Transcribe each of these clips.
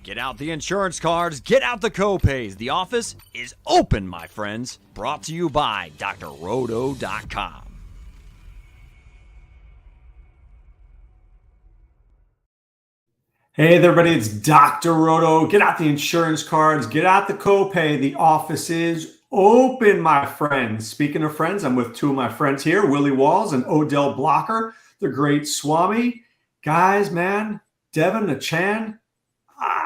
Get out the insurance cards, get out the copays. The office is open, my friends. Brought to you by drroto.com. Hey there, everybody, it's Dr. Roto. Get out the insurance cards, get out the copay. The office is open, my friends. Speaking of friends, I'm with two of my friends here, Willie Walls and Odell Blocker, the great Swame. Guys, man, Devin Achan,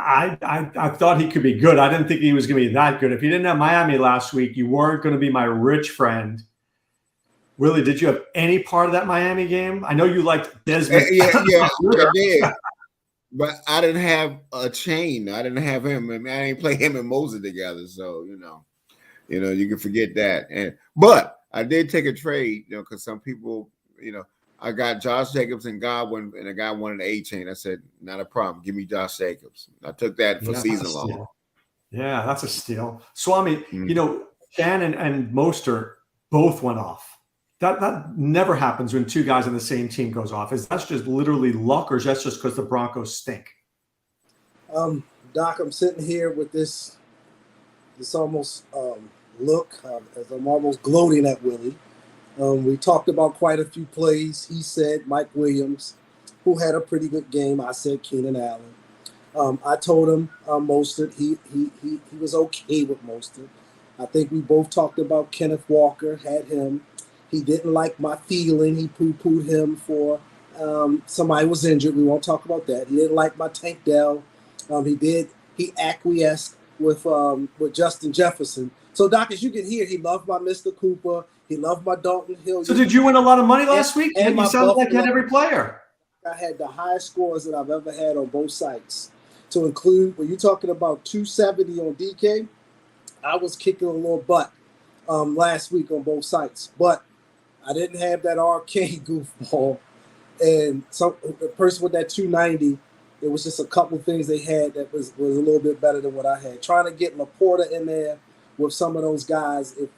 I thought he could be good. I didn't think he was going to be that good. If you didn't have Miami last week, you weren't going to be my rich friend. Willie, did you have any part of that Miami game? I know you liked Desmond. Yeah, I did. But I didn't have a chain. I didn't have him. I mean, I didn't play him and Moses together. So, you can forget that. But I did take a trade, because some people, I got Josh Jacobs and Godwin, and a guy wanted an A chain. I said, not a problem. Give me Josh Jacobs. I took that for season long. Yeah, that's a steal. Swami, Shannon and Mostert both went off. That never happens when two guys on the same team goes off. That's just literally luck, or is that just because the Broncos stink? Doc, I'm sitting here with this almost look as I'm almost gloating at Willie. We talked about quite a few plays. He said Mike Williams, who had a pretty good game. I said Keenan Allen. I told him Mostert. He was okay with Mostert. I think we both talked about Kenneth Walker, had him. He didn't like my feeling. He poo-pooed him for somebody was injured. We won't talk about that. He didn't like my Tank Dell. He acquiesced with Justin Jefferson. So, Doc, as you can hear, he loved my Mr. Cooper. He loved my Dalton Hill. So did you win a lot of money last week? And you sounded like you had every player. I had the highest scores that I've ever had on both sites. To include, when you're talking about 270 on DK, I was kicking a little butt last week on both sites. But I didn't have that arcade goofball. And the person with that 290, it was just a couple things they had that was a little bit better than what I had. Trying to get Laporta in there with some of those guys, it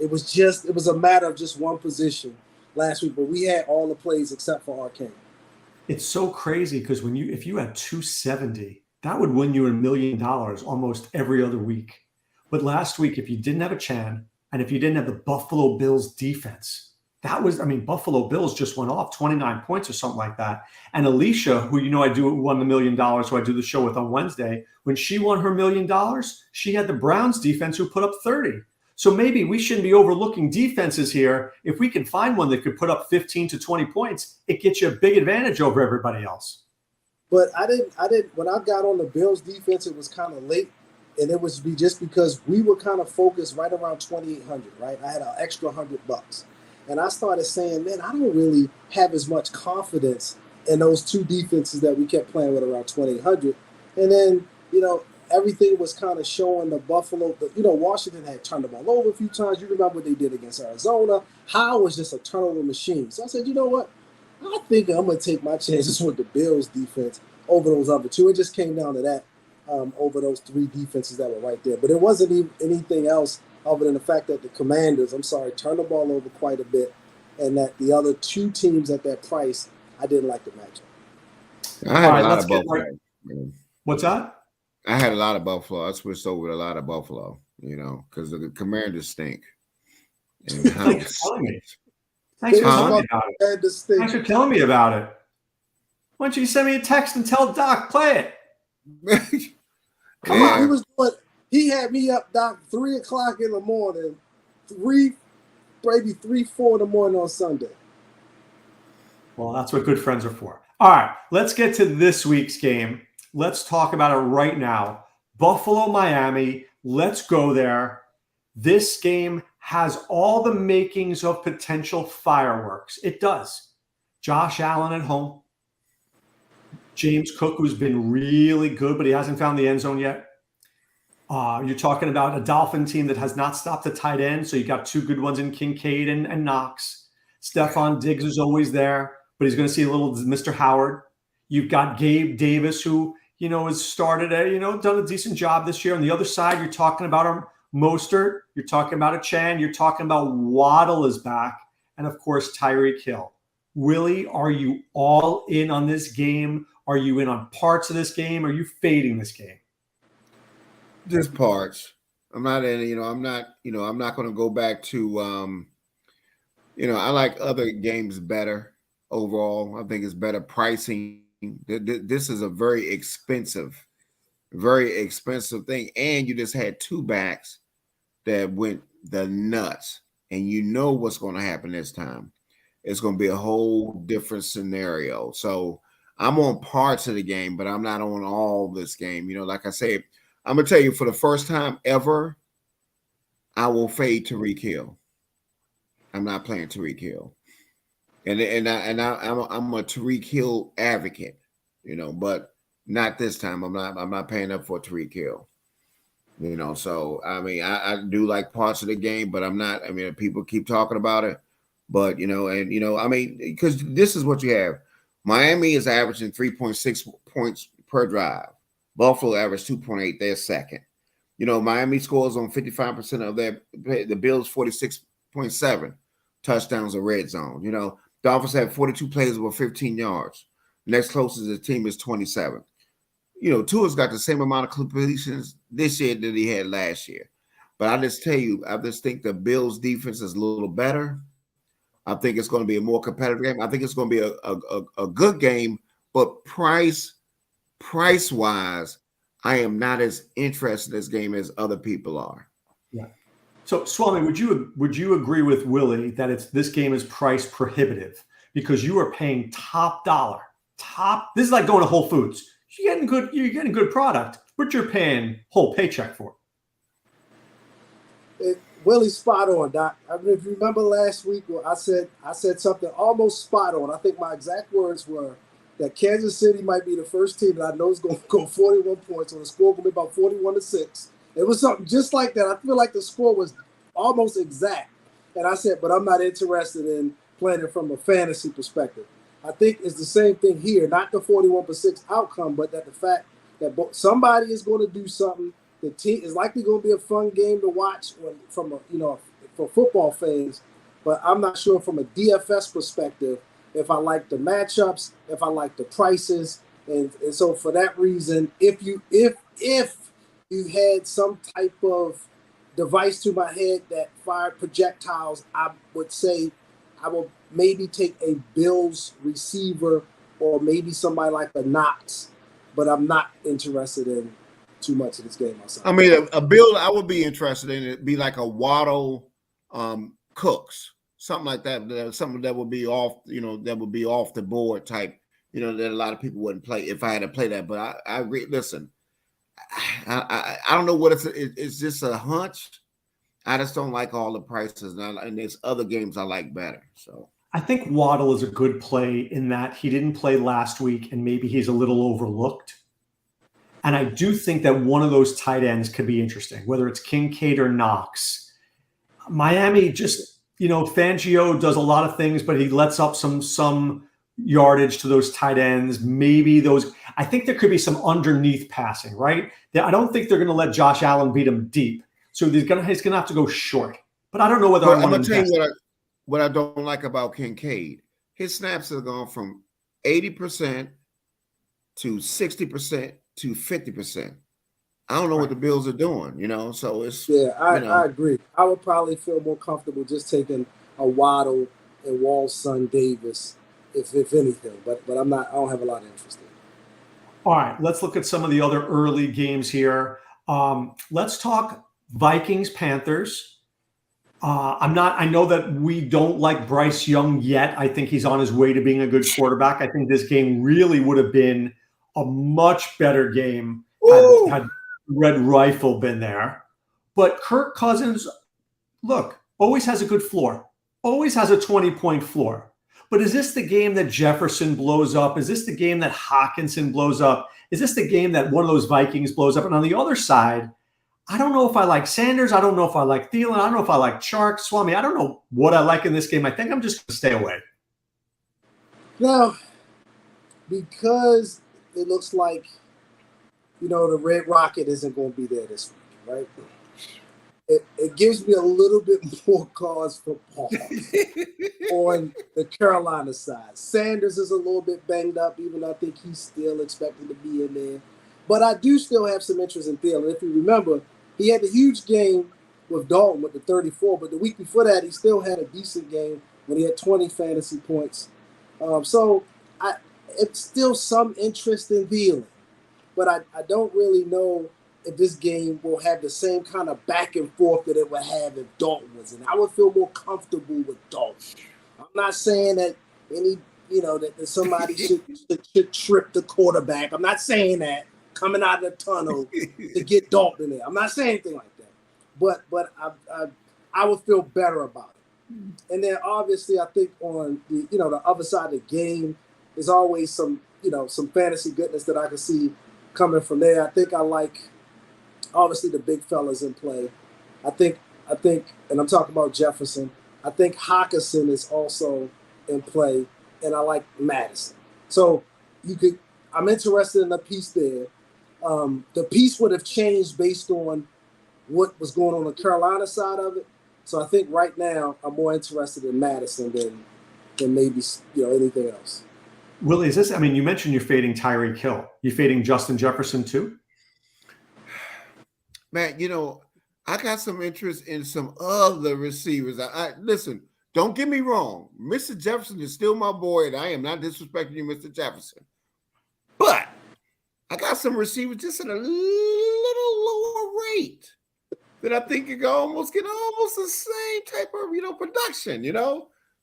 was a matter of just one position last week. But we had all the plays except for arcade. It's so crazy because if you had 270, that would win you $1 million almost every other week. But last week, if you didn't have a Chan and if you didn't have the Buffalo Bills defense, Buffalo Bills just went off 29 points or something like that. And Alicia, who I do won the $1 million, who I do the show with on Wednesday, when she won her $1 million, she had the Browns defense who put up 30. So maybe we shouldn't be overlooking defenses here. If we can find one that could put up 15 to 20 points, it gets you a big advantage over everybody else. But I didn't. When I got on the Bills defense, it was kind of late. And it was just because we were kind of focused right around 2,800, right? I had an extra $100. And I started saying, man, I don't really have as much confidence in those two defenses that we kept playing with around 2,800. And then, everything was kind of showing the Buffalo. Washington had turned the ball over a few times. You remember what they did against Arizona. Howe was just a turnover machine. So I said, you know what? I think I'm going to take my chances with the Bills defense over those other two. It just came down to that over those three defenses that were right there. But it wasn't even anything else other than the fact that the Commanders, turned the ball over quite a bit, and that the other two teams at that price, I didn't like the matchup. I had a lot of Buffalo. What's that? I had a lot of Buffalo. I switched over to a lot of Buffalo, because the Commanders stink. And Thanks for telling me about it. Why don't you send me a text and tell Doc, play it? Come on, he had me up, Doc, 3 o'clock in the morning, 3, 4 in the morning on Sunday. Well, that's what good friends are for. All right, let's get to this week's game. Let's talk about it right now. Buffalo, Miami. Let's go there. This game has all the makings of potential fireworks. It does. Josh Allen at home. James Cook, who's been really good, but he hasn't found the end zone yet. You're talking about a Dolphin team that has not stopped a tight end. So you got two good ones in Kincaid and Knox. Stephon Diggs is always there, but he's going to see a little Mr. Howard. You've got Gabe Davis, who, has started done a decent job this year. On the other side, you're talking about Mostert. You're talking about a Chan. You're talking about Waddle is back. And of course, Tyreek Hill. Willie, are you all in on this game? Are you in on parts of this game? Are you fading this game? Just parts. I'm not in, I'm not going to go back to, I like other games better overall. I think it's better pricing. This is a very expensive thing. And you just had two backs that went the nuts. And you know what's going to happen this time. It's going to be a whole different scenario. So I'm on parts of the game, but I'm not on all this game. Like I said, I'm going to tell you, for the first time ever, I will fade Tyreek Hill. I'm not playing Tyreek Hill. I'm a Tyreek Hill advocate, but not this time. I'm not paying up for Tyreek Hill. So I do like parts of the game, but I'm not. People keep talking about it, but because this is what you have. Miami is averaging 3.6 points per drive. Buffalo averaged 2.8. They're second. Miami scores on 55% of the Bills 46.7 touchdowns or red zone. Dolphins have 42 plays over 15 yards. Next closest team is 27. Tua's got the same amount of completions this year that he had last year. But I just think the Bills' defense is a little better. I think it's going to be a more competitive game. I think it's going to be a good game, but price-wise, I am not as interested in this game as other people are. Yeah. So, Swame, would you agree with Willie that this game is price prohibitive because you are paying top dollar? This is like going to Whole Foods. You're getting good product, but you're paying whole paycheck for it. Willie's spot on, Doc. If you remember last week, where I said something almost spot on. I think my exact words were that Kansas City might be the first team that I know is going to go 41 points, or the score going to be about 41-6. It was something just like that. I feel like the score was almost exact, and I said, but I'm not interested in playing it from a fantasy perspective. I think it's the same thing here, not the 41-6 outcome, but that the fact that somebody is going to do something. The team is likely going to be a fun game to watch for football fans, but I'm not sure from a DFS perspective if I like the matchups, if I like the prices, and so for that reason, if you had some type of device to my head that fired projectiles, I would say I will maybe take a Bills receiver or maybe somebody like a Knox, but I'm not interested in too much of this game myself. A Bill I would be interested in. It'd be like a Waddle, Cooks, something like that. Something that would be off, that would be off the board type. That a lot of people wouldn't play if I had to play that. But I agree. Listen, I don't know what it's just a hunch. I just don't like all the prices, and there's other games I like better. So I think Waddle is a good play in that he didn't play last week, and maybe he's a little overlooked. And I do think that one of those tight ends could be interesting, whether it's Kincaid or Knox. Miami just, Fangio does a lot of things, but he lets up some yardage to those tight ends. Maybe I think there could be some underneath passing, right? I don't think they're going to let Josh Allen beat him deep. So he's going to have to go short. But I don't know whether I want to I'm going to tell you what I don't like about Kincaid. His snaps have gone from 80% to 60% to 50%. I don't know what the Bills are doing, so it's... Yeah, I agree. I would probably feel more comfortable just taking a Waddle and Wall's son Davis, if anything. But I don't have a lot of interest in it. All right, let's look at some of the other early games here. Let's talk Vikings-Panthers. I know that we don't like Bryce Young yet. I think he's on his way to being a good quarterback. I think this game really would have been a much better game had Red Rifle been there. But Kirk Cousins, look, always has a good floor. Always has a 20-point floor. But is this the game that Jefferson blows up? Is this the game that Hawkinson blows up? Is this the game that one of those Vikings blows up? And on the other side, I don't know if I like Sanders. I don't know if I like Thielen. I don't know if I like Chark, Swami. I don't know what I like in this game. I think I'm just going to stay away. Now, because it looks like, the Red Rocket isn't going to be there this week, right? it gives me a little bit more cause for pause on the Carolina side. Sanders is a little bit banged up, even though I think he's still expected to be in there. But I do still have some interest in Thielen. If you remember, he had a huge game with Dalton with the 34, but the week before that, he still had a decent game when he had 20 fantasy points. So it's still some interest in Thielen, but I don't really know if this game will have the same kind of back and forth that it would have if Dalton was in. I would feel more comfortable with Dalton. I'm not saying that that somebody should trip the quarterback. I'm not saying that coming out of the tunnel to get Dalton in there. I'm not saying anything like that. But I would feel better about it. And then obviously I think on the other side of the game, there's always some fantasy goodness that I can see coming from there. I think I like obviously the big fellas in play. I think, and I'm talking about Jefferson. I think Hawkinson is also in play, and I like Madison. So I'm interested in the piece there. The piece would have changed based on what was going on the Carolina side of it. So I think right now I'm more interested in Madison than maybe anything else. Willie, you mentioned you're fading Tyreek Hill. You fading Justin Jefferson too? Man, I got some interest in some other receivers. I listen, don't get me wrong. Mr. Jefferson is still my boy, and I am not disrespecting you, Mr. Jefferson. But I got some receivers just at a little lower rate that I think you can almost get almost the same type of production.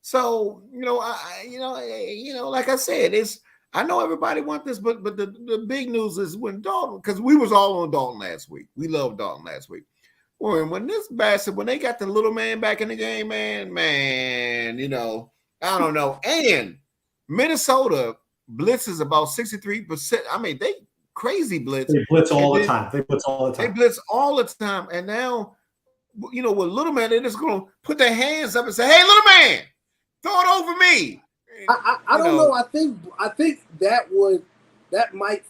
So like I said, I know everybody wants this, but the big news is when Dalton, because we was all on Dalton last week. We loved Dalton last week. When this bastard, when they got the little man back in the game, man, I don't know. And Minnesota blitzes about 63%. I mean, they crazy blitz. They blitz all the time. They blitz all the time. And now, with little man, they're just going to put their hands up and say, "Hey, little man, throw it over me." I don't know. I think that might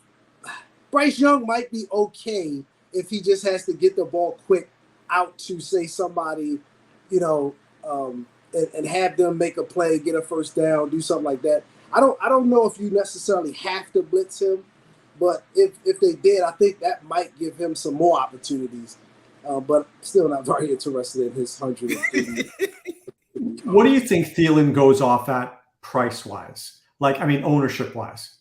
Bryce Young might be okay if he just has to get the ball quick out to say somebody, and have them make a play, get a first down, do something like that. I don't know if you necessarily have to blitz him, but if they did, I think that might give him some more opportunities. But still not very interested in his 150. What do you think Thielen goes off at price-wise? Ownership-wise?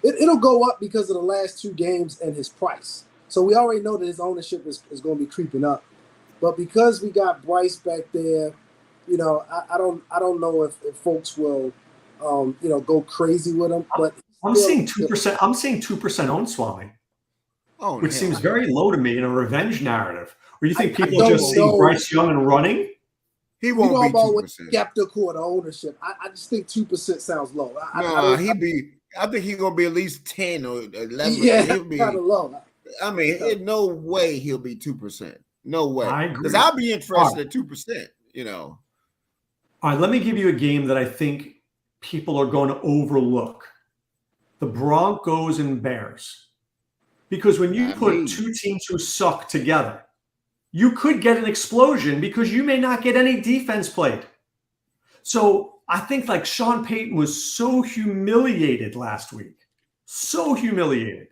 It'll go up because of the last two games and his price. So we already know that his ownership is going to be creeping up. But because we got Bryce back there, I don't know if folks will, go crazy with him. But I'm seeing 2%. I'm seeing 2% own Swame, which seems very low to me in a revenge narrative. Or you think people are just seeing Bryce Young and running? He won't be 2%. Skeptical of the ownership. I just think 2% sounds low. I think he's gonna be at least 10 or 11. Yeah, kind of low. I mean, there's no way he'll be 2%. No way. I agree. Because I'll be interested at 2%. All right, let me give you a game that I think people are going to overlook: the Broncos and Bears. Because when you put two teams who suck together, you could get an explosion because you may not get any defense played. So I think Sean Payton was so humiliated last week. So humiliated.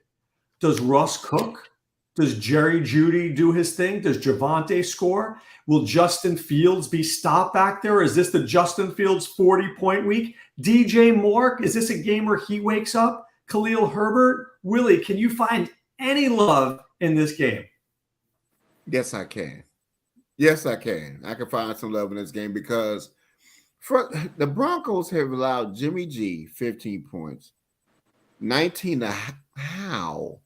Does Russ cook? Does Jerry Jeudy do his thing? Does Javonte score? Will Justin Fields be stopped back there? Is this the Justin Fields 40-point week? DJ Moore, is this a game where he wakes up? Khalil Herbert? Willie, can you find any love in this game? Yes, I can. Yes, I can. I can find some love in this game because the Broncos have allowed Jimmy G 15 points. 19 to how?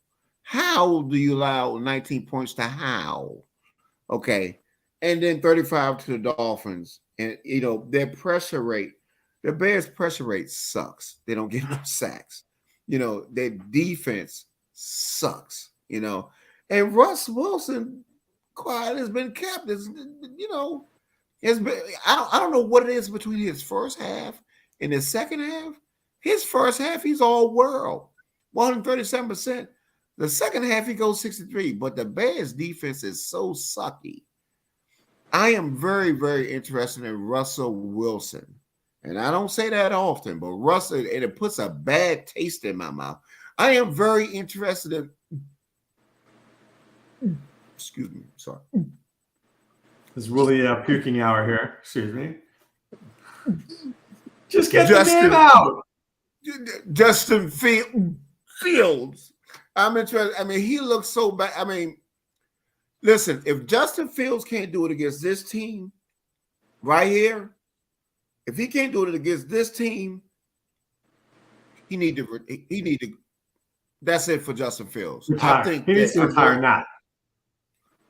How do you allow 19 points to how? Okay. And then 35 to the Dolphins. And, their pressure rate, the Bears' pressure rate sucks. They don't get no sacks. Their defense sucks, And Russ Wilson, quiet has been kept. It's been, I don't know what it is between his first half and his second half. His first half, he's all world, 137%. The second half, he goes 63. But the Bears defense is so sucky. I am very, very interested in Russell Wilson. And I don't say that often, but Russell, and it puts a bad taste in my mouth. I am very interested in, excuse me, sorry. It's Willie puking hour here. Excuse me. Just get the name out. Justin Fields. I'm interested. I mean, he looks so bad. I mean, listen, if Justin Fields can't do it against this team right here, if he can't do it against this team, he need to. That's it for Justin Fields. Retire. I think he needs to retire now.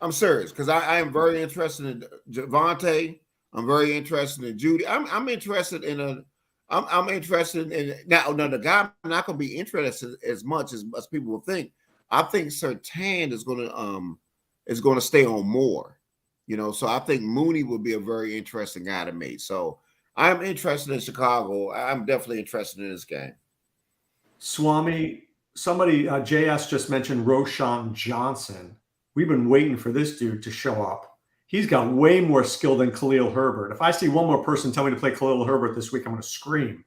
I'm serious because I am very interested in Javonte. I'm very interested in Judy. I'm interested in I'm interested in now the guy I'm not going to be interested as much as people will think. I think Surtain is going to stay on more, So I think Mooney would be a very interesting guy to me. So I'm interested in Chicago. I'm definitely interested in this game. Swame, somebody JS just mentioned Roshan Johnson. We've been waiting for this dude to show up. He's got way more skill than Khalil Herbert. If I see one more person tell me to play Khalil Herbert this week, I'm going to scream.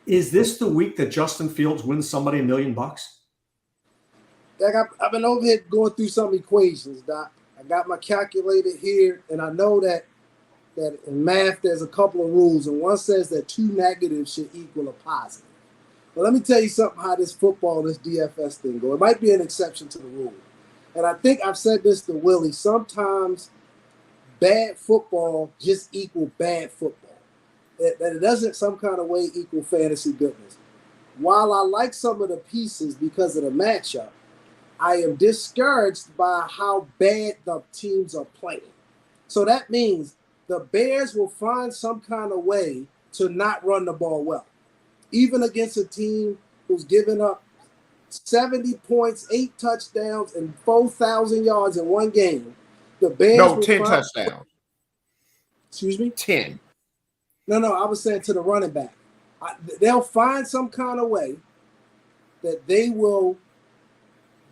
Is this the week that Justin Fields wins somebody $1 million? I've been over here going through some equations, Doc. I got my calculator here, and I know that in math there's a couple of rules, and one says that 2 negatives should equal a positive. But let me tell you something how this DFS thing goes. It might be an exception to the rule. And I think I've said this to Willie. Sometimes bad football just equal bad football. That it doesn't some kind of way equal fantasy goodness. While I like some of the pieces because of the matchup, I am discouraged by how bad the teams are playing. So that means the Bears will find some kind of way to not run the ball well. Even against a team who's given up 70 points, 8 touchdowns, and 4,000 yards in one game. The Bears 10 touchdowns. Excuse me? 10. No, I was saying to the running back. They'll find some kind of way that they will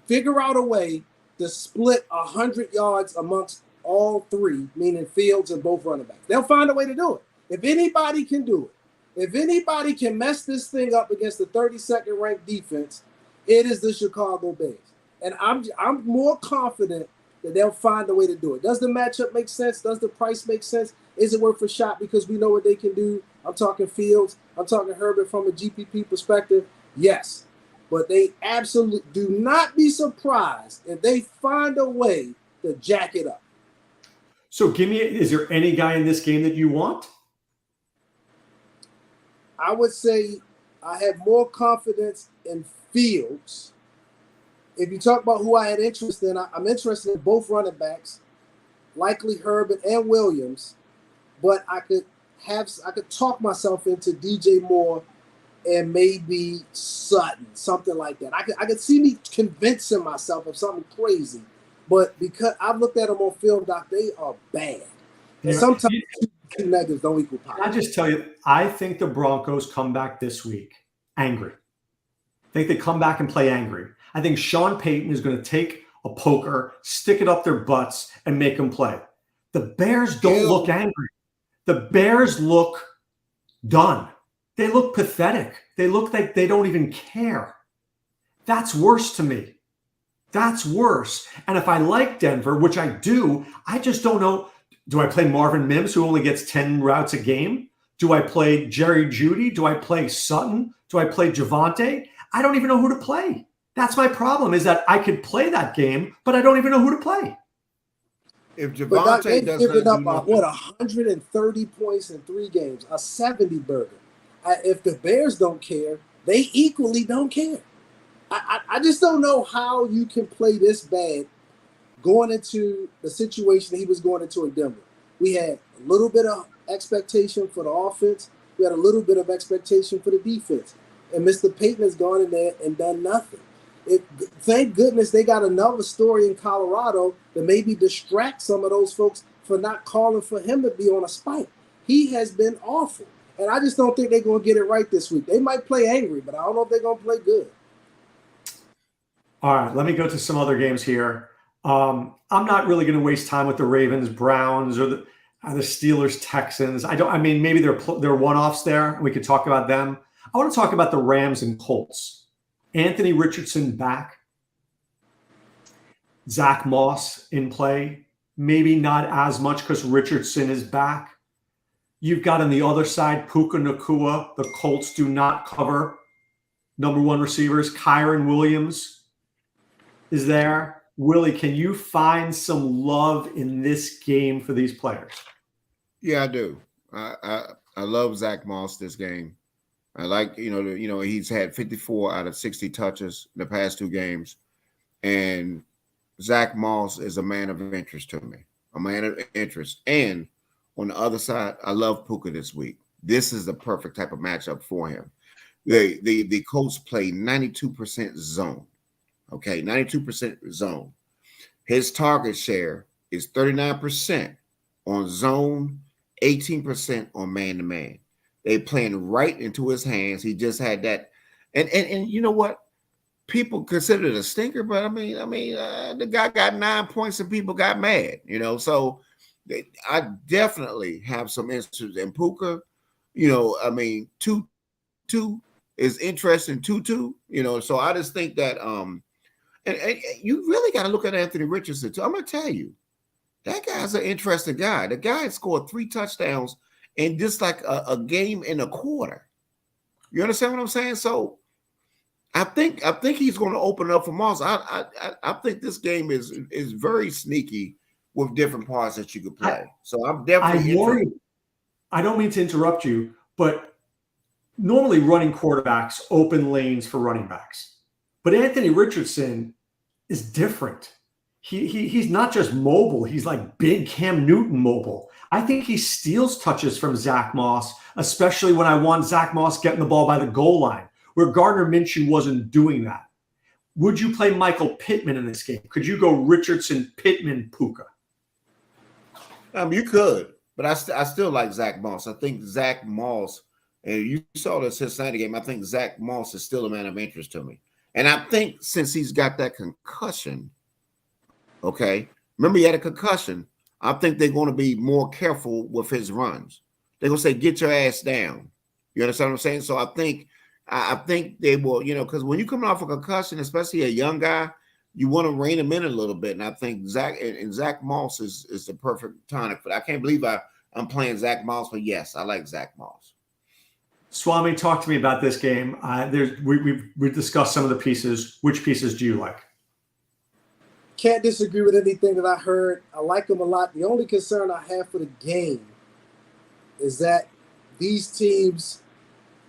figure out a way to split 100 yards amongst all three, meaning Fields and both running backs. They'll find a way to do it. If anybody can do it, if anybody can mess this thing up against the 32nd ranked defense, it is the Chicago Bears. And I'm more confident that they'll find a way to do it. Does the matchup make sense? Does the price make sense? Is it worth a shot because we know what they can do? I'm talking Fields. I'm talking Herbert from a GPP perspective. Yes. But they absolutely do not be surprised if they find a way to jack it up. So is there any guy in this game that you want? I would say I have more confidence in Fields. If you talk about who I had interest in, I'm interested in both running backs, likely Herbert and Williams, but I could talk myself into DJ Moore and maybe Sutton, something like that. I could see me convincing myself of something crazy, but because I've looked at them on film, Doc, they are bad. And sometimes two negatives don't equal positive. I just tell you, I think the Broncos come back this week angry. I think they come back and play angry. I think Sean Payton is going to take a poker, stick it up their butts, and make them play. The Bears don't look angry. The Bears look done. They look pathetic. They look like they don't even care. That's worse to me. That's worse. And if I like Denver, which I do, I just don't know. Do I play Marvin Mims, who only gets 10 routes a game? Do I play Jerry Jeudy? Do I play Sutton? Do I play Javonte? I don't even know who to play. That's my problem, is that I could play that game, but I don't even know who to play. If Javonte doesn't given up 130 points in 3 games, a 70 burger. If the Bears don't care, they equally don't care. I just don't know how you can play this bad going into the situation he was going into in Denver. We had a little bit of expectation for the offense. We had a little bit of expectation for the defense. And Mr. Payton has gone in there and done nothing. Thank goodness they got another story in Colorado to maybe distract some of those folks for not calling for him to be on a spike. He has been awful. And I just don't think they're going to get it right this week. They might play angry, but I don't know if they're going to play good. All right, let me go to some other games here. I'm not really going to waste time with the Ravens, Browns, or the Steelers, Texans. I mean, maybe they're one-offs there. We could talk about them. I want to talk about the Rams and Colts. Anthony Richardson back. Zach Moss in play. Maybe not as much because Richardson is back. You've got on the other side Puka Nacua. The Colts do not cover number one receivers. Kyron Williams is there. Willie, can you find some love in this game for these players? Yeah, I do. I love Zach Moss this game. I like, he's had 54 out of 60 touches in the past 2 games. And Zach Moss is a man of interest to me, a man of interest. And on the other side, I love Puka this week. This is the perfect type of matchup for him. The Colts play 92% zone. Okay, 92% zone. His target share is 39% on zone, 18% on man-to-man. They playing right into his hands. He just had that. And you know what? People consider it a stinker, but I mean, the guy got 9 points and people got mad, So I definitely have some interest in Puka. Two is interesting. 2-2, So I just think that and you really got to look at Anthony Richardson too. I'm gonna tell you, that guy's an interesting guy. The guy scored 3 touchdowns in just like a game and a quarter. You understand what I'm saying? So I think he's going to open up for Moss. I think this game is very sneaky with different parts that you could play. So I'm definitely. I don't mean to interrupt you, but normally running quarterbacks open lanes for running backs, but Anthony Richardson is different. He's not just mobile. He's like big Cam Newton mobile. I think he steals touches from Zach Moss, especially when I want Zach Moss getting the ball by the goal line, where Gardner Minshew wasn't doing that. Would you play Michael Pittman in this game? Could you go Richardson, Pittman, Puka? You could, but I still like Zach Moss. I think Zach Moss, and you saw the Cincinnati game, I think Zach Moss is still a man of interest to me. And I think since he's got that concussion, okay, remember he had a concussion, I think they're going to be more careful with his runs. They're going to say, get your ass down. You understand what I'm saying? So I think they will, because when you come off a concussion, especially a young guy, you want to rein him in a little bit. And I think Zach Moss is the perfect tonic. But I can't believe I'm playing Zach Moss. But yes, I like Zach Moss. Swame, talk to me about this game. We discussed some of the pieces. Which pieces do you like? Can't disagree with anything that I heard. I like them a lot. The only concern I have for the game is that these teams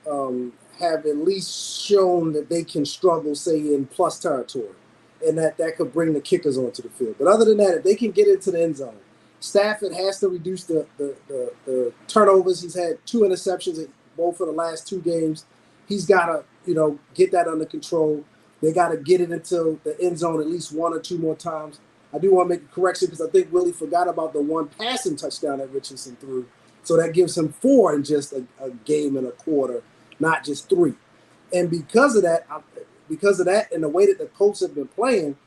have at least shown that they can struggle, say, in plus territory, and that could bring the kickers onto the field. But other than that, if they can get into the end zone, Stafford has to reduce the turnovers. He's had 2 interceptions both for the last 2 games. He's got to, get that under control. They got to get it into the end zone at least 1 or 2 more times. I do want to make a correction because I think Willie forgot about the 1 passing touchdown that Richardson threw. So that gives him 4 in just a game and a quarter, not just 3. And because of that and the way that the Colts have been playing,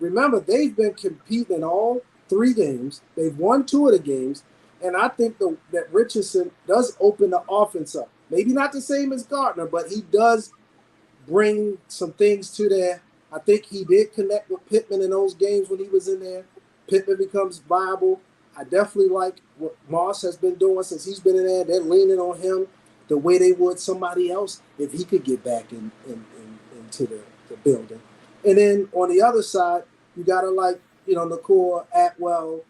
remember, they've been competing in all 3 games. They've won 2 of the games. And I think that Richardson does open the offense up. Maybe not the same as Gardner, but he does bring some things to there. I think he did connect with Pittman in those games when he was in there. Pittman becomes viable. I definitely like what Moss has been doing since he's been in there. They're leaning on him the way they would somebody else if he could get back into the building. And then on the other side, you got to like, Nacua, Atwell,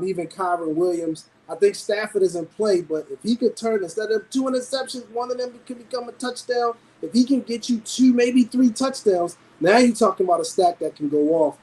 even Kyron Williams. I think Stafford is in play, but if he could turn, instead of 2 interceptions, 1 of them could become a touchdown. If he can get you 2, maybe 3 touchdowns, now you're talking about a stack that can go off.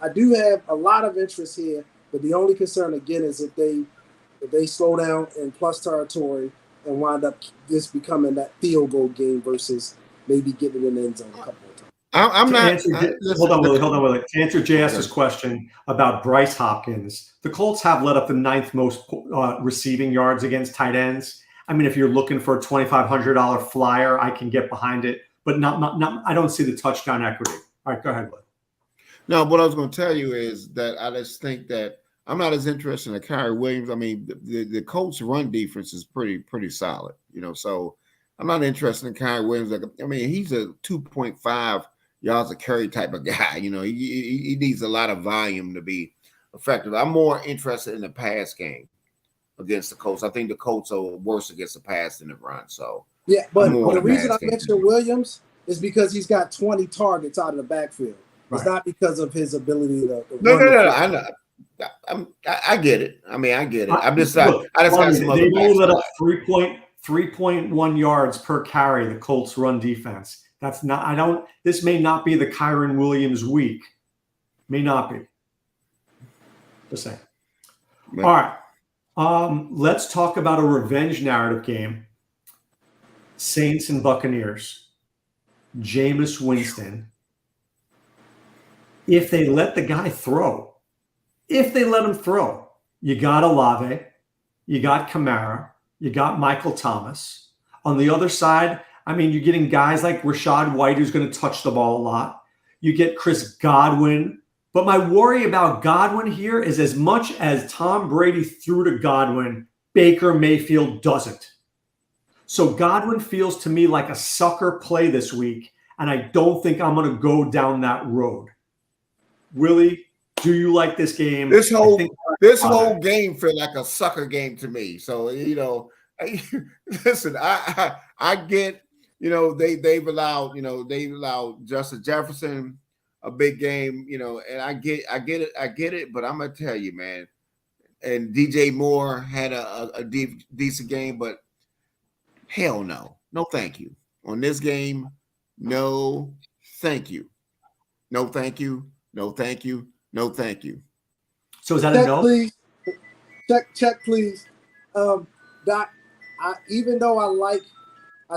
I do have a lot of interest here, but the only concern, again, is if they slow down in plus territory and wind up just becoming that field goal game versus maybe getting it in the end zone a couple of times. Hold on, Willie. To answer JS's question about Bryce Hopkins, the Colts have let up the 9th most receiving yards against tight ends. I mean, if you're looking for a $2,500 flyer, I can get behind it, but not. I don't see the touchdown equity. All right, go ahead, Will. No, what I was going to tell you is that I just think that I'm not as interested in Kyrie Williams. I mean, the Colts' run defense is pretty solid, So I'm not interested in Kyrie Williams. I mean, he's a 2.5 yards a carry type of guy. He needs a lot of volume to be effective. I'm more interested in the pass game against the Colts. I think the Colts are worse against the pass than the run. So yeah, but the the reason I mentioned Williams is because he's got 20 targets out of the backfield. Right. It's not because of his ability to no. I know. I get it. I mean, I get it. I'm just look, I just got some other. They only let up 3.1 yards per carry. The Colts run defense. That's not. This may not be the Kyron Williams week. May not be. Just saying. Right. All right. Let's talk about a revenge narrative game. Saints and Buccaneers. Jameis Winston. If they let the guy throw. If they let him throw, you got Olave, you got Kamara, you got Michael Thomas. On the other side, I mean, you're getting guys like Rashad White, who's going to touch the ball a lot. You get Chris Godwin. But my worry about Godwin here is as much as Tom Brady threw to Godwin, Baker Mayfield doesn't. So Godwin feels to me like a sucker play this week, and I don't think I'm going to go down that road. Willie, do you like this game? This whole game felt like a sucker game to me. So listen, I get they've allowed Justin Jefferson a big game, and I get it. But I'm gonna tell you, man, and DJ Moore had a decent game, but hell no, thank you on this game. No, thank you. No, thank you. No, thank you. No, thank you. So is that a no? Please. Check, please. Doc, even though I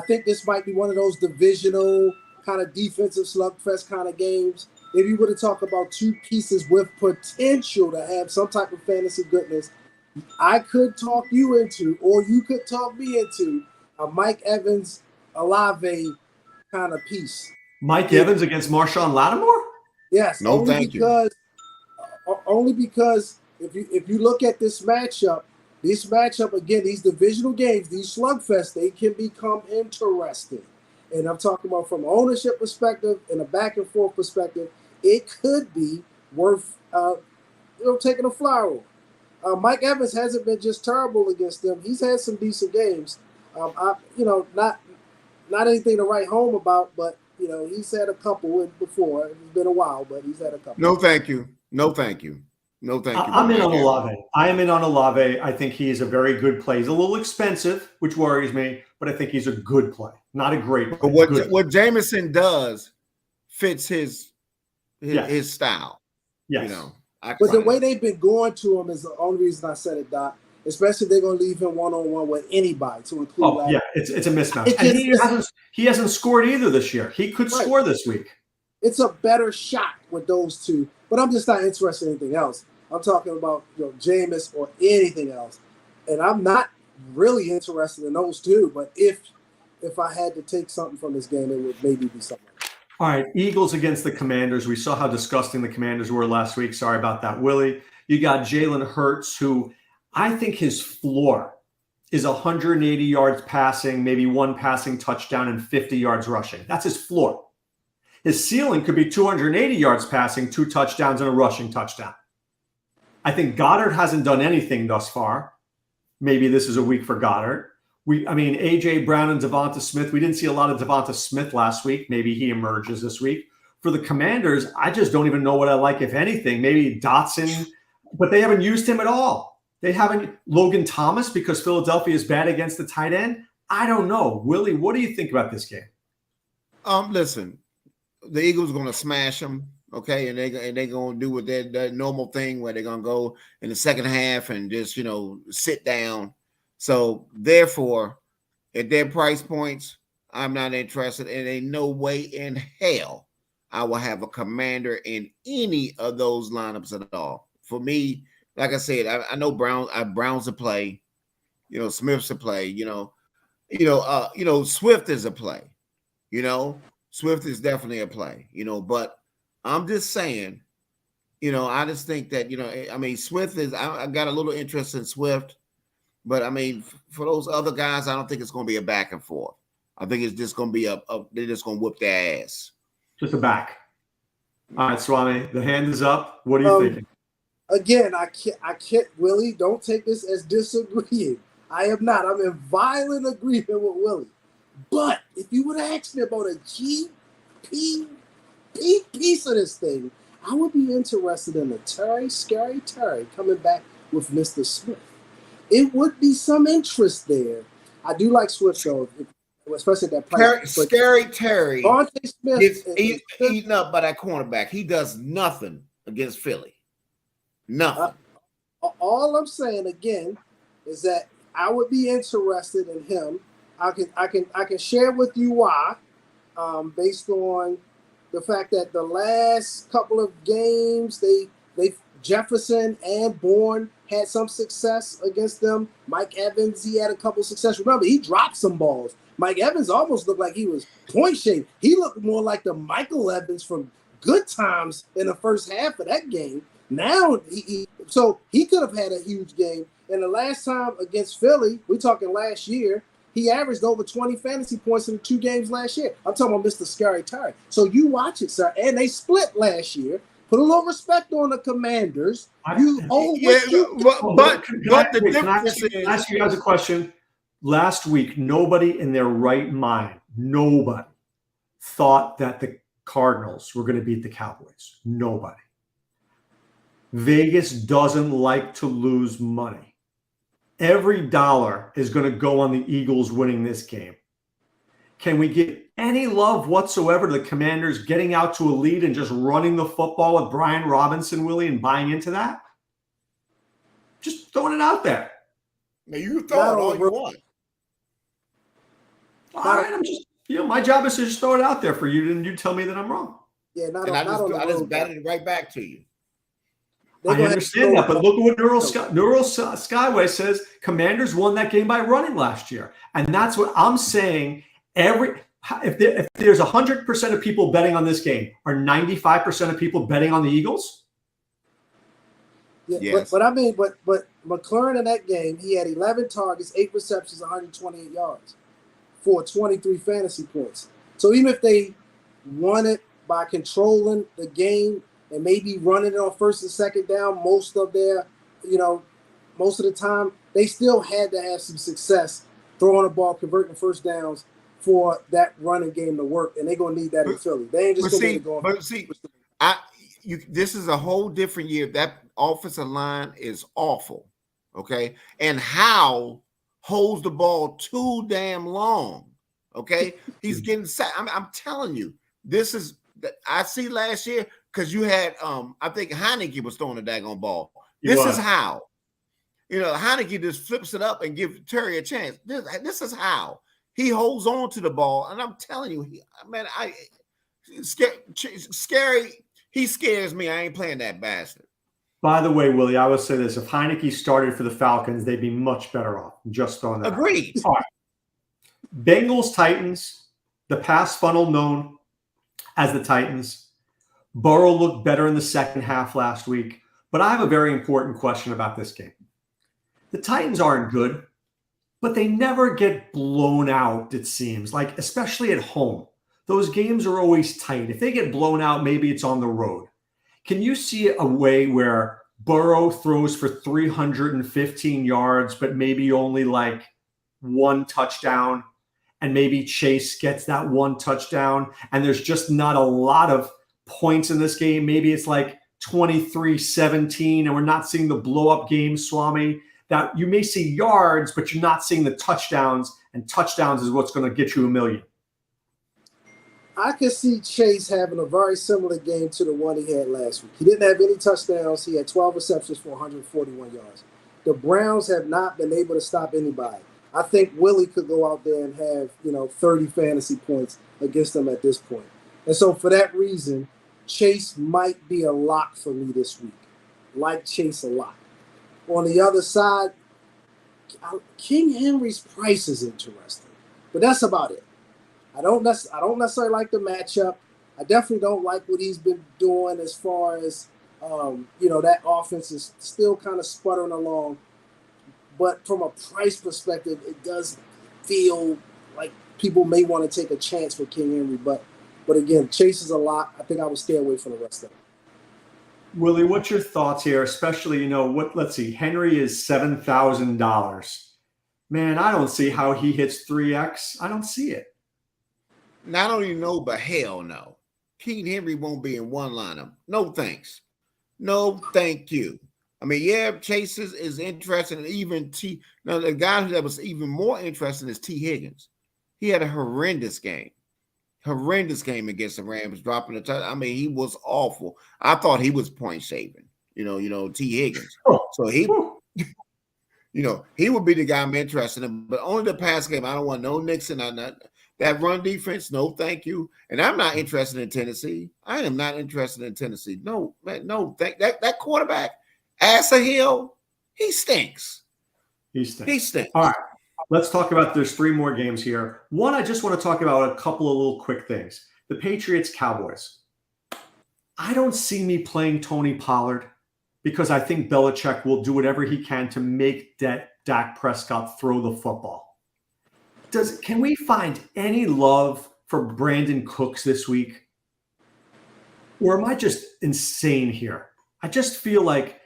think this might be one of those divisional kind of defensive slugfest kind of games. If you were to talk about two pieces with potential to have some type of fantasy goodness, I could talk you into, or you could talk me into, a Mike Evans, Olave kind of piece. Mike Evans against Marshawn Lattimore? Yes. No, thank you. Only because if you look at this matchup again, these divisional games, these slugfests, they can become interesting. And I'm talking about from an ownership perspective and a back and forth perspective, it could be worth taking a flyer on. Mike Evans hasn't been just terrible against them. He's had some decent games. Not anything to write home about, but he's had a couple before. It's been a while, but he's had a couple. No, thank you. No, thank you. No, thank you. I'm in on Olave. I am in on Olave. I think he is a very good play. He's a little expensive, which worries me, but I think he's a good play. Not a great play. But what Jameson does fits his style. Yes. But the way they've been going to him is the only reason I said it, Doc. Especially if they're going to leave him one-on-one with anybody to include. Yeah, it's a mismatch. And he hasn't scored either this year. He could score this week. It's a better shot with those two. But I'm just not interested in anything else. I'm talking about Jameis or anything else. And I'm not really interested in those two. But if I had to take something from this game, it would maybe be something. All right, Eagles against the Commanders. We saw how disgusting the Commanders were last week. Sorry about that, Willie. You got Jalen Hurts, who I think his floor is 180 yards passing, maybe one passing touchdown and 50 yards rushing. That's his floor. His ceiling could be 280 yards passing, 2 touchdowns and a rushing touchdown. I think Goddard hasn't done anything thus far. Maybe this is a week for Goddard. A.J. Brown and Devonta Smith. We didn't see a lot of Devonta Smith last week. Maybe he emerges this week. For the Commanders, I just don't even know what I like, if anything. Maybe Dotson, but they haven't used him at all. They haven't. Logan Thomas, because Philadelphia is bad against the tight end. I don't know. Willie, what do you think about this game? Listen, the Eagles are going to smash them, okay? And they're going to do what their normal thing where they're going to go in the second half and just, sit down. So, therefore, at their price points, I'm not interested. And ain't no way in hell I will have a Commander in any of those lineups at all. For me, like I said, I know Brown's a play, Smith's a play, Swift is a play, Swift is definitely a play, but I'm just saying, I just think that, I mean, Swift I got a little interest in Swift, but I mean, for those other guys, I don't think it's going to be a back and forth. I think it's just going to be they're just going to whoop their ass. Just a back. All right, Swami, the hand is up. What are you thinking? Again, I can't, Willie, don't take this as disagreeing. I am not. I'm in violent agreement with Willie. But if you would have asked me about a GP piece of this thing, I would be interested in a Scary Terry coming back with Mr. Smith. It would be some interest there. I do like Swift, though, especially at that price. Scary Terry Smith is eaten up by that cornerback. He does nothing against Philly. Nothing. All I'm saying again is that I would be interested in him. I can share with you why, based on the fact that the last couple of games they Jefferson and Bourne had some success against them. Mike Evans, he had a couple of success. Remember, he dropped some balls. Mike Evans almost looked like he was point shaped. He looked more like the Michael Evans from Good Times in the first half of that game. Now, so he could have had a huge game. And the last time against Philly, we're talking last year, he averaged over 20 fantasy points in the 2 games last year. I'm talking about Mr. Scary Terry. So you watch it, sir. And they split last year. Put a little respect on the Commanders. But the difference is, can I ask you guys a question? Last week, nobody in their right mind, nobody thought that the Cardinals were going to beat the Cowboys. Nobody. Vegas doesn't like to lose money. Every dollar is going to go on the Eagles winning this game. Can we give any love whatsoever to the Commanders getting out to a lead and just running the football with Brian Robinson, Willie, and buying into that? Just throwing it out there. Now you throw it all you want. All right, I'm just, my job is to just throw it out there for you, and you tell me that I'm wrong. Yeah, I just batted it right back to you. I understand that, but look at what Neural Skyway says. Commanders won that game by running last year, and that's what I'm saying. If there's 100% of people betting on this game, are 95% of people betting on the Eagles? Yeah, yes. But McLaurin in that game, he had 11 targets, 8 receptions, 128 yards for 23 fantasy points. So even if they won it by controlling the game and maybe running it on first and second down most of the time, they still had to have some success throwing the ball, converting first downs for that running game to work, and they're gonna need that in Philly. They ain't just gonna need to go. But see, this is a whole different year. That offensive line is awful, okay? And Howe holds the ball too damn long, okay? He's getting set. I'm telling you, this is. I see last year because you had I think Heineke was throwing the daggone ball. This is how. Heineke just flips it up and gives Terry a chance. This is how. He holds on to the ball, and I'm telling you, Scary. He scares me. I ain't playing that bastard. By the way, Willie, I would say this: if Heineke started for the Falcons, they'd be much better off. Just throwing that. Agreed. All right. Bengals Titans, the pass funnel known as the Titans. Burrow looked better in the second half last week, but I have a very important question about this game. The Titans aren't good, but they never get blown out, it seems, like especially at home. Those games are always tight. If they get blown out, maybe it's on the road. Can you see a way where Burrow throws for 315 yards, but maybe only like 1 touchdown, and maybe Chase gets that 1 touchdown, and there's just not a lot of points in this game? Maybe it's like 23-17, and we're not seeing the blow-up game, Swami, that you may see yards, but you're not seeing the touchdowns, and touchdowns is what's going to get you $1 million. I could see Chase having a very similar game to the one he had last week. He didn't have any touchdowns. He had 12 receptions for 141 yards. The Browns have not been able to stop anybody. I think Willie could go out there and have, 30 fantasy points against them at this point. And so for that reason, Chase might be a lock for me this week. Like Chase a lot. On the other side, King Henry's price is interesting, but that's about it. I don't necessarily like the matchup. I definitely don't like what he's been doing as far as, that offense is still kind of sputtering along. But from a price perspective, it does feel like people may want to take a chance for King Henry. But again, Chase is a lot. I think I would stay away from the rest of it. Willie, what's your thoughts here? Especially, let's see, Henry is $7,000. Man, I don't see how he hits 3X. I don't see it. Not only no, but hell no. King Henry won't be in one lineup. No thanks. No, thank you. I mean, yeah, Chase is interesting, and even Now, the guy that was even more interesting is T. Higgins. He had a horrendous game against the Rams, dropping the touchdown. I mean, he was awful. I thought he was point shaving. T. Higgins. So he, he would be the guy I'm interested in. But only the pass game. I don't want no Nixon. That run defense. No, thank you. And I'm not interested in Tennessee. I am not interested in Tennessee. No, man, no. That quarterback. Ass a hill, he stinks. He stinks. All right, let's talk about. There's 3 more games here. One, I just want to talk about a couple of little quick things. The Patriots-Cowboys. I don't see me playing Tony Pollard because I think Belichick will do whatever he can to make Dak Prescott throw the football. Can we find any love for Brandon Cooks this week? Or am I just insane here? I just feel like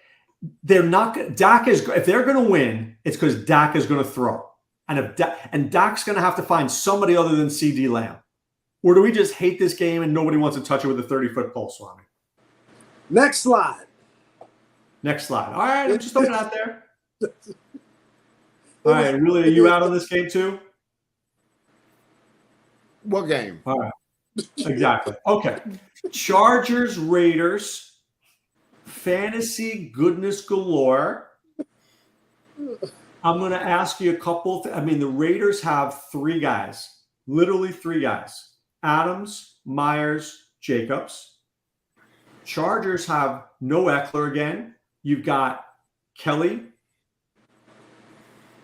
they're not. If they're going to win, it's because Dak is going to throw, and Dak's going to have to find somebody other than CD Lamb. Or do we just hate this game and nobody wants to touch it with a 30-foot pole, Swami? Next slide. All right, I'm just throwing it out there. All right, Willie, are you out on this game too? What game? All right, exactly. Okay, Chargers, Raiders. Fantasy goodness galore. I'm going to ask you a couple. The Raiders have 3 guys, literally 3 guys: Adams, Myers, Jacobs. Chargers have no Eckler again. You've got Kelly,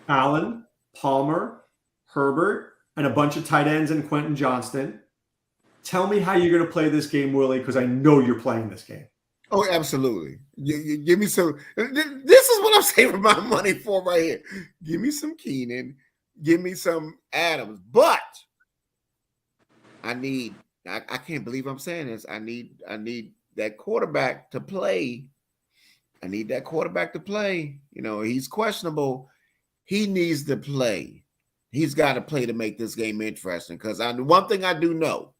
Allen, Palmer, Herbert, and a bunch of tight ends and Quentin Johnston. Tell me how you're going to play this game, Willie, because I know you're playing this game. Oh, absolutely. You give me some. This is what I'm saving my money for right here. Give me some Keenan. Give me some Adams. But I can't believe I'm saying this. I need that quarterback to play. He's questionable. He needs to play. He's got to play to make this game interesting. Because one thing I do know,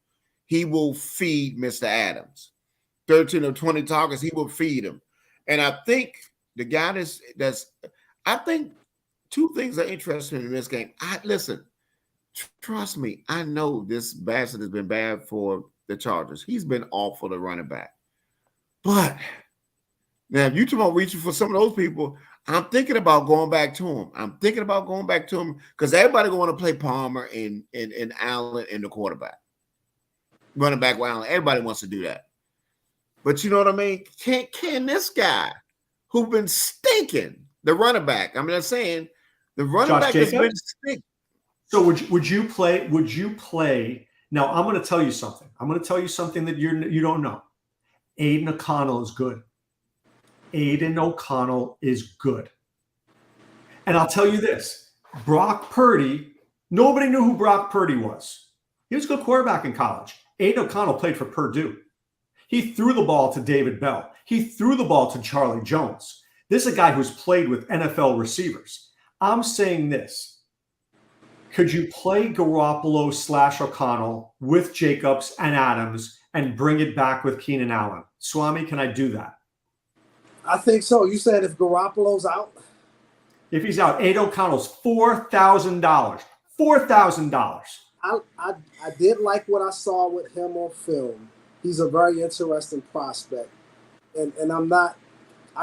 he will feed Mr. Adams. 13 or 20 targets, he will feed him. And I think the guy I think 2 things are interesting in this game. Listen, trust me, I know this bastard has been bad for the Chargers. He's been awful to running back. But now, if you talk about reaching for some of those people, I'm thinking about going back to him. Because everybody going to play Palmer and Allen in the quarterback. Running back with Allen. Everybody wants to do that. But you know what I mean? Can this guy who's been stinking, the running back, I'm saying the running back has been stinking. So would you play? Now I'm going to tell you something. That you don't know. Aiden O'Connell is good. And I'll tell you this. Brock Purdy, nobody knew who Brock Purdy was. He was a good quarterback in college. Aiden O'Connell played for Purdue. He threw the ball to David Bell. He threw the ball to Charlie Jones. This is a guy who's played with NFL receivers. I'm saying this. Could you play Garoppolo / O'Connell with Jacobs and Adams and bring it back with Keenan Allen? Swami, can I do that? I think so. You said if Garoppolo's out? If he's out, Aiden O'Connell's $4,000. $4,000. I did like what I saw with him on film. He's a very interesting prospect. And I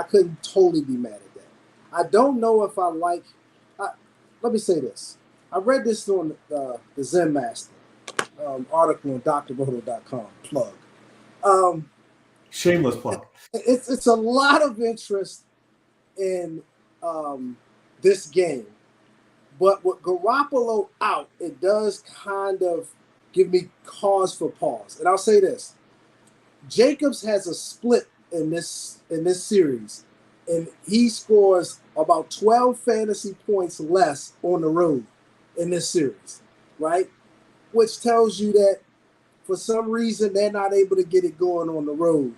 couldn't totally be mad at that. I don't know if I like, let me say this. I read this on the Zen Master article on drroto.com, plug. Shameless plug. It's a lot of interest in this game. But with Garoppolo out, it does kind of give me cause for pause. And I'll say this. Jacobs has a split in this series, and he scores about 12 fantasy points less on the road in this series, right? Which tells you that for some reason they're not able to get it going on the road.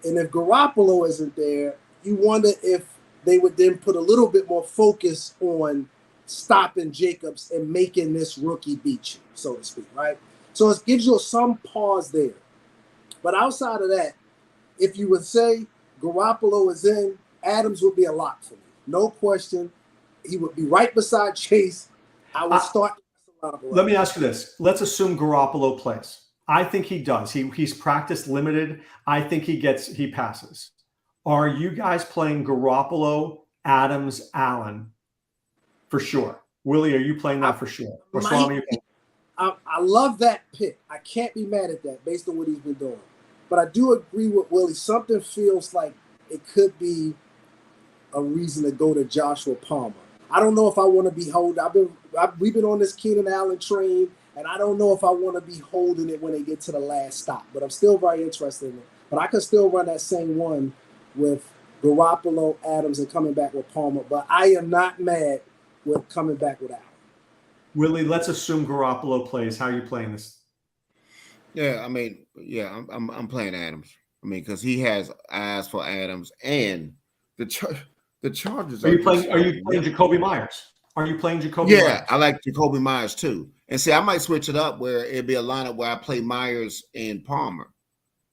And if Garoppolo isn't there, you wonder if they would then put a little bit more focus on stopping Jacobs and making this rookie beat you, so to speak, right? So it gives you some pause there. But outside of that, if you would say Garoppolo is in, Adams would be a lock for me. No question. He would be right beside Chase. I would start. Let me ask you this. Let's assume Garoppolo plays. I think he does. He's practice limited. I think he passes. Are you guys playing Garoppolo, Adams, Allen for sure? Willie, are you playing that for sure? Or Swame, I love that pick. I can't be mad at that based on what he's been doing. But I do agree with Willie. Something feels like it could be a reason to go to Joshua Palmer. I don't know if I want to be holding. We've been on this Keenan Allen train, and I don't know if I want to be holding it when they get to the last stop. But I'm still very interested in it. But I could still run that same one with Garoppolo, Adams, and coming back with Palmer. But I am not mad with coming back with Allen. Willie, let's assume Garoppolo plays. How are you playing this? Yeah, I mean, I'm playing Adams. I mean, because he has eyes for Adams and the Chargers. Are you playing Jacoby Myers? Are you playing Jacoby Myers? Yeah, I like Jacoby Myers too. And see, I might switch it up where it'd be a lineup where I play Myers and Palmer,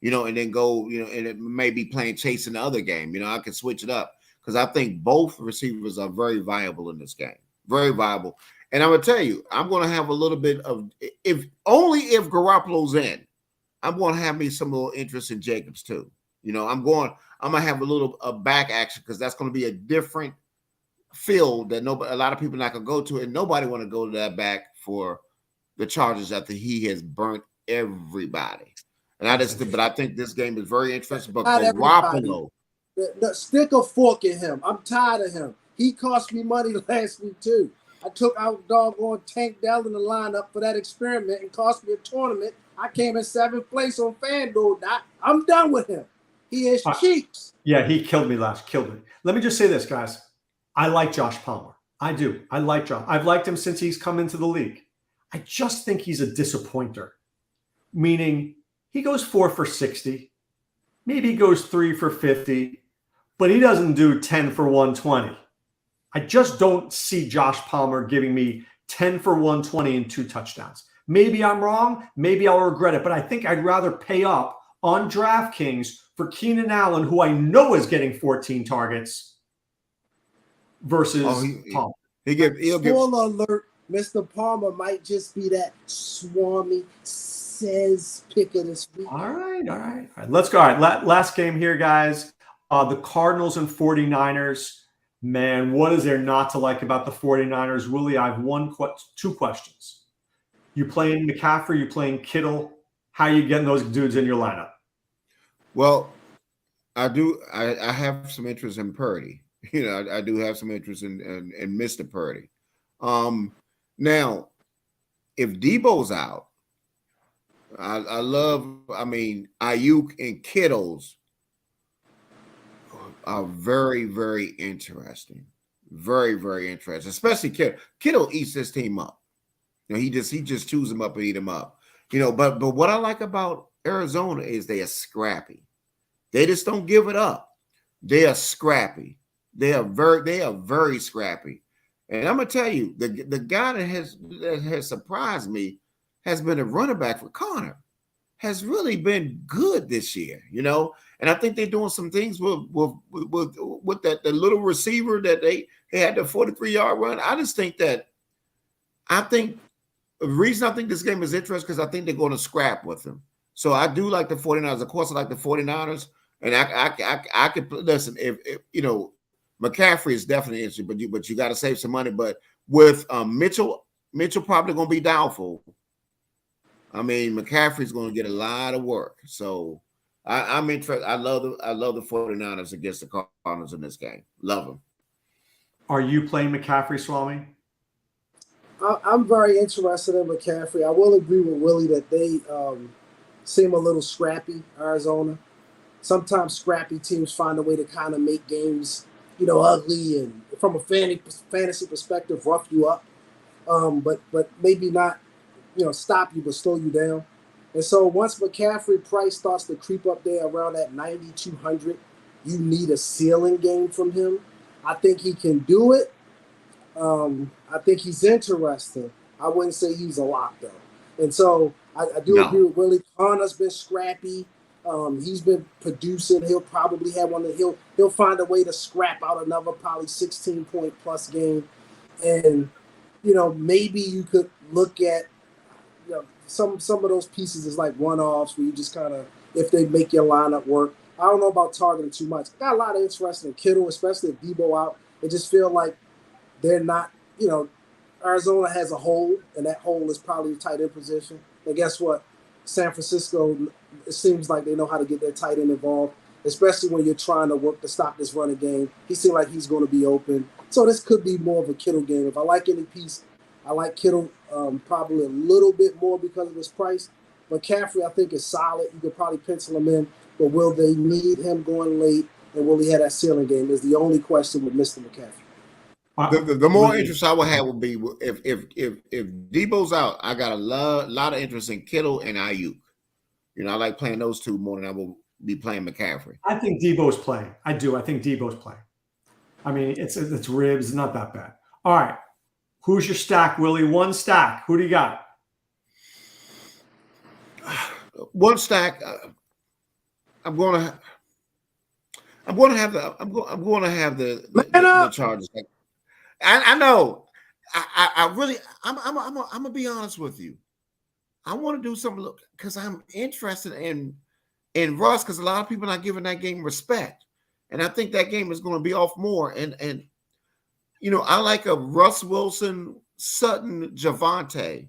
and then go, and it may be playing Chase in the other game. I could switch it up because I think both receivers are very viable in this game. Very viable. And I'm going to tell you, I'm going to have a little bit of, if Garoppolo's in, I'm going to have me some little interest in Jacobs too. I'm going to have a little back action because that's going to be a different field that a lot of people not going to go to, and nobody want to go to that back for the Chargers after he has burnt everybody. And but I think this game is very interesting. But Garoppolo, stick a fork in him. I'm tired of him. He cost me money last week too. I took out doggone Tank Dell in the lineup for that experiment and cost me a tournament. I came in 7th place on FanDuel. I'm done with him. He is cheeks. Yeah, he killed me Killed me. Let me just say this, guys. I like Josh Palmer. I do. I like Josh. I've liked him since he's come into the league. I just think he's a disappointer. Meaning he goes 4 for 60. Maybe he goes 3 for 50. But he doesn't do 10 for 120. I just don't see Josh Palmer giving me 10 for 120 and 2 touchdowns. Maybe I'm wrong. Maybe I'll regret it. But I think I'd rather pay up on DraftKings for Keenan Allen, who I know is getting 14 targets, versus Palmer. Spoiler alert, Mr. Palmer might just be that Swame says pick of this week. All right. Let's go. All right, last game here, guys. The Cardinals and 49ers. Man, what is there not to like about the 49ers? Willie, I have 2 questions. You playing McCaffrey? You playing Kittle? How are you getting those dudes in your lineup? Well, I do. I have some interest in Purdy. I do have some interest in Mr. Purdy. Now, if Debo's out, I love. I mean, Ayuk and Kittle's are very, very interesting. Very, very interesting. Especially Kittle. Kittle eats this team up. He just chews them up and eat them up. But what I like about Arizona is they are scrappy. They just don't give it up. They are scrappy. They are very scrappy. And I'm gonna tell you, the guy that has surprised me has been a running back for Connor. Has really been good this year, and I think they're doing some things with that the little receiver that they had the 43-yard run. I think the reason I think this game is interesting because I think they're going to scrap with them. So I do like the 49ers. Of course, I like the 49ers, and I could listen if McCaffrey is definitely interesting, but you got to save some money. But with Mitchell probably going to be doubtful. I mean, McCaffrey's going to get a lot of work. So I'm interested. I love the 49ers against the Cardinals in this game. Love them. Are you playing McCaffrey, Swami? I'm very interested in McCaffrey. I will agree with Willie that they seem a little scrappy, Arizona. Sometimes scrappy teams find a way to kind of make games, ugly and from a fantasy perspective, rough you up. But maybe not, stop you, but slow you down. And so once McCaffrey price starts to creep up there around that 9,200, you need a ceiling game from him. I think he can do it. I think he's interesting. I wouldn't say he's a lock though. And so I do agree with Willie. Connor's been scrappy. He's been producing. He'll probably have one that he'll find a way to scrap out another probably 16-point plus game. And maybe you could look at some of those pieces is like one-offs where you just kind of, if they make your lineup work. I don't know about targeting too much. Got a lot of interest in Kittle, especially if Debo out. It just feel like they're not, Arizona has a hole, and that hole is probably the tight end position. And guess what? San Francisco, it seems like they know how to get their tight end involved, especially when you're trying to work to stop this running game. He seems like he's going to be open. So this could be more of a Kittle game. If I like any piece, I like Kittle probably a little bit more because of his price. McCaffrey, I think, is solid. You could probably pencil him in, but will they need him going late, and will he have that ceiling game is the only question with Mr. McCaffrey. The more interest I would have would be if Debo's out, I got a lot of interest in Kittle and Ayuk. I like playing those two more than I will be playing McCaffrey. I think Debo's playing. I do. I think Debo's playing. I mean, it's ribs. It's not that bad. All right. Who's your stack, Willie? One stack. Who do you got? One stack. I'm going to have the Chargers. I know. I really. I'm gonna be honest with you. I want to do something because I'm interested in Russ because a lot of people are not giving that game respect, and I think that game is going to be off more. And I like a Russ Wilson, Sutton, Javante,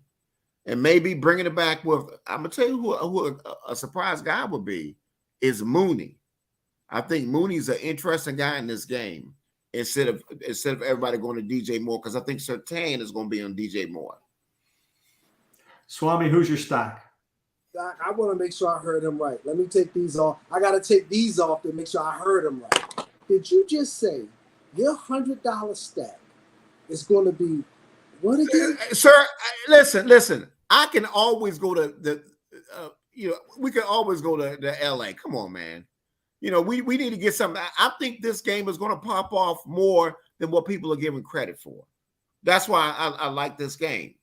and maybe bringing it back with. I'm gonna tell you who a surprise guy would be is Mooney. I think Mooney's an interesting guy in this game instead of everybody going to DJ Moore because I think Surtain is going to be on DJ Moore. Swame, who's your stack? I want to make sure I heard him right. Let me take these off. I got to take these off to make sure I heard him right. Did you just say your $100 stack is going to be what again? Sir, listen. I can always go to we can always go to LA. Come on, man. We need to get something. I think this game is going to pop off more than what people are giving credit for. That's why I like this game.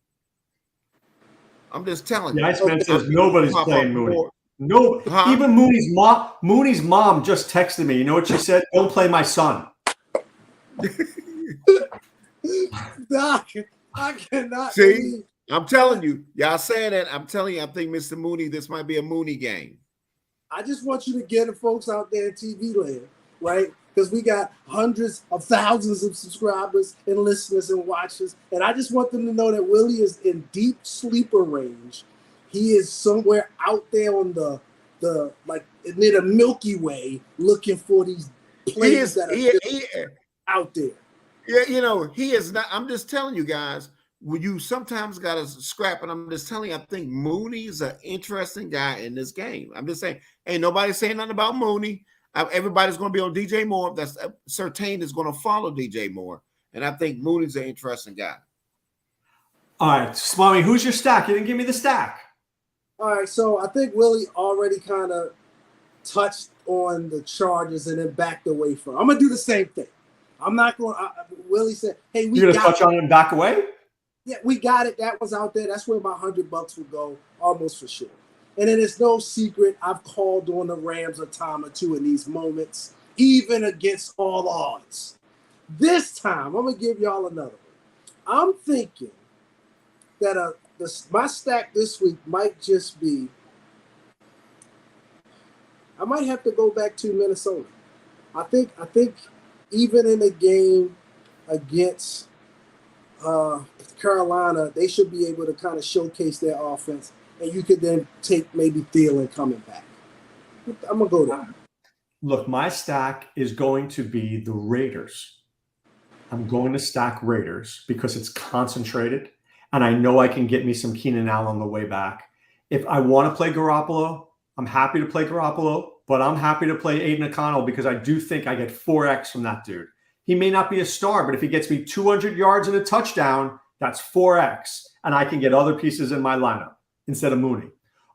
I'm just telling you. The Iceman says nobody's playing Mooney. No, even Mooney's mom just texted me. You know what she said? Don't play my son. Doc, I cannot see. I'm telling you, y'all saying that. I'm telling you, I think Mr. Mooney, this might be a Mooney game. I just want you to get the folks out there in TV land, right? Because we got hundreds of thousands of subscribers and listeners and watchers. And I just want them to know that Willie is in deep sleeper range. He is somewhere out there on the near the Milky Way looking for these players that are out there. Yeah, he is not. I'm just telling you guys, when you sometimes got to scrap, and I'm just telling you, I think Mooney is an interesting guy in this game. I'm just saying, ain't nobody saying nothing about Mooney. Everybody's going to be on DJ Moore. That's Surtain is going to follow DJ Moore, and I think Mooney's an interesting guy. All right, Swami, who's your stack? You didn't give me the stack. All right, so I think Willie already kind of touched on the Chargers and then backed away from. I'm gonna do the same thing. I'm not going. Willie said, "Hey, you're gonna touch on it and back away." Yeah, we got it. That was out there. That's where my $100 would go, almost for sure. And then it's no secret. I've called on the Rams a time or two in these moments, even against all odds. This time, I'm gonna give y'all another one. I'm thinking that my stack this week might just be. I might have to go back to Minnesota. I think even in the game against Carolina, they should be able to kind of showcase their offense, and you could then take maybe Thielen coming back. I'm gonna go there. Look, my stack is going to be the Raiders. I'm going to stack Raiders because it's concentrated, and I know I can get me some Keenan Allen on the way back. If I want to play Garoppolo, I'm happy to play Garoppolo, but I'm happy to play Aiden O'Connell because I do think I get 4X from that dude. He may not be a star, but if he gets me 200 yards and a touchdown, that's 4X, and I can get other pieces in my lineup instead of Mooney.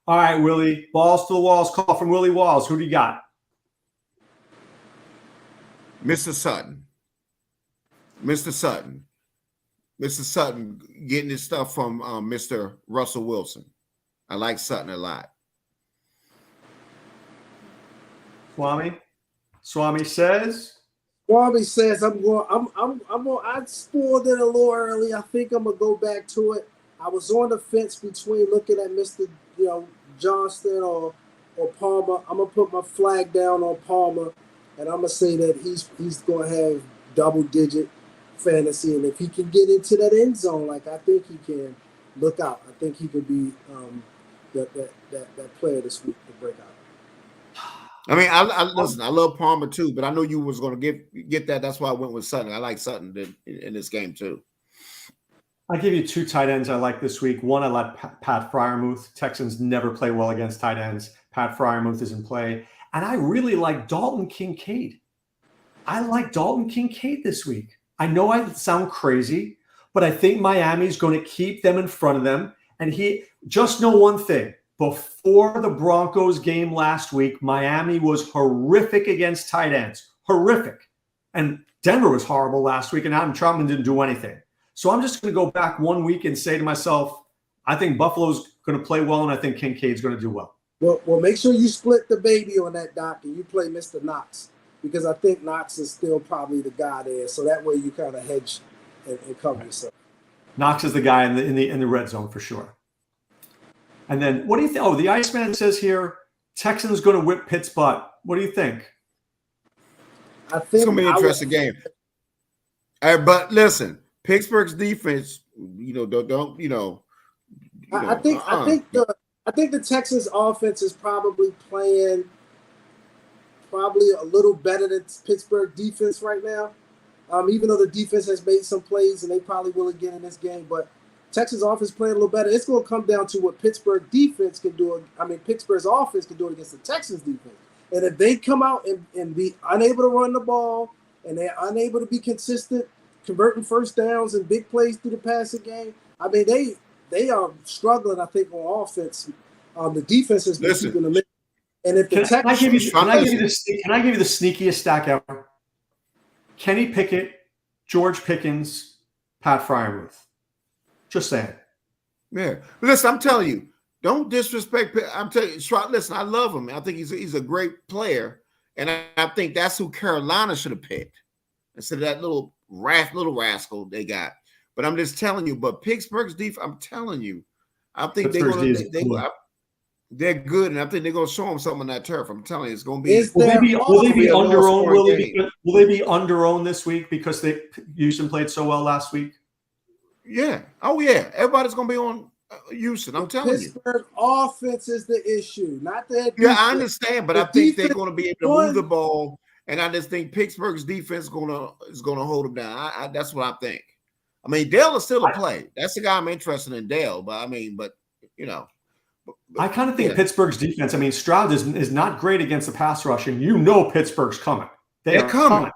All right, Willie, balls to the walls. Call from Willie Walls. Who do you got? Mr. Sutton. Mr. Sutton. Mr. Sutton getting his stuff from Mr. Russell Wilson. I like Sutton a lot. Swame says. Swame says I spoiled it a little early. I think I'm gonna go back to it. I was on the fence between looking at Mr. Johnston or Palmer. I'm gonna put my flag down on Palmer, and I'm gonna say that he's gonna have double-digit fantasy, and if he can get into that end zone, like I think he can, look out. I think he could be that player this week to break out. I mean, I listen. I love Palmer too, but I know you was going to get that. That's why I went with Sutton. I like Sutton in this game too. I give you 2 tight ends I like this week. One, I like Pat Freiermuth. Texans never play well against tight ends. Pat Freiermuth is in play. And I really like Dalton Kincaid. I like Dalton Kincaid this week. I know I sound crazy, but I think Miami's going to keep them in front of them. And just know one thing. Before the Broncos game last week, Miami was horrific against tight ends. Horrific. And Denver was horrible last week, and Adam Trautman didn't do anything. So I'm just going to go back 1 week and say to myself, I think Buffalo's going to play well, and I think Kincaid's going to do well. Well, make sure you split the baby on that, Doc, and you play Mr. Knox, because I think Knox is still probably the guy there. So that way you kind of hedge and cover yourself. Knox is the guy in the red zone for sure. And then what do you think? Oh, the Iceman says here, Texans going to whip Pitt's butt. What do you think? I think it's going to be an interesting game. But listen, Pittsburgh's defense, I think the Texans offense is probably playing a little better than Pittsburgh defense right now. Even though the defense has made some plays and they probably will again in this game, but Texas offense playing a little better. It's going to come down to what Pittsburgh defense can do. Pittsburgh's offense can do it against the Texans defense. And if they come out and be unable to run the ball and they're unable to be consistent, converting first downs and big plays through the passing game, they are struggling, I think, on offense. The defense has been keeping them in. And if the Can I give you the sneakiest stack ever? Kenny Pickett, George Pickens, Pat Freiermuth. Just saying. Yeah. Listen, I'm telling you, don't disrespect. I'm telling you, listen, I love him. I think he's a great player. And I think that's who Carolina should have picked instead of that little rascal they got. But I'm just telling you, but Pittsburgh's defense, I'm telling you, I think they're good, and I think they're going to show them something on that turf. I'm telling you, it's going to be. Will they be underowned? Will they be underowned this week because they Houston played so well last week? Yeah. Oh, yeah. Everybody's going to be on Houston. I'm telling you. Pittsburgh offense is the issue, not that. Yeah, I understand, but I think they're going to be able to move the ball, and I just think Pittsburgh's defense is going to hold them down. That's what I think. I mean, Dale is still a play. That's the guy I'm interested in, Dale. But I kind of think Pittsburgh's defense. I mean, Stroud is not great against the pass rush, and Pittsburgh's coming. They're coming.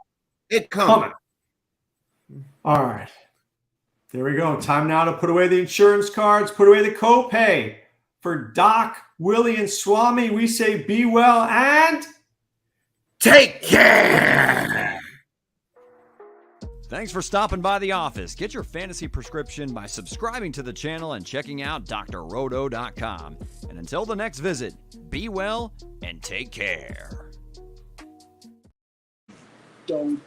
It's coming. All right. There we go. Time now to put away the insurance cards, put away the copay. For Doc, Willie, and Swami, we say be well and take care. Thanks for stopping by the office. Get your fantasy prescription by subscribing to the channel and checking out drrodo.com. And until the next visit, be well and take care. Don't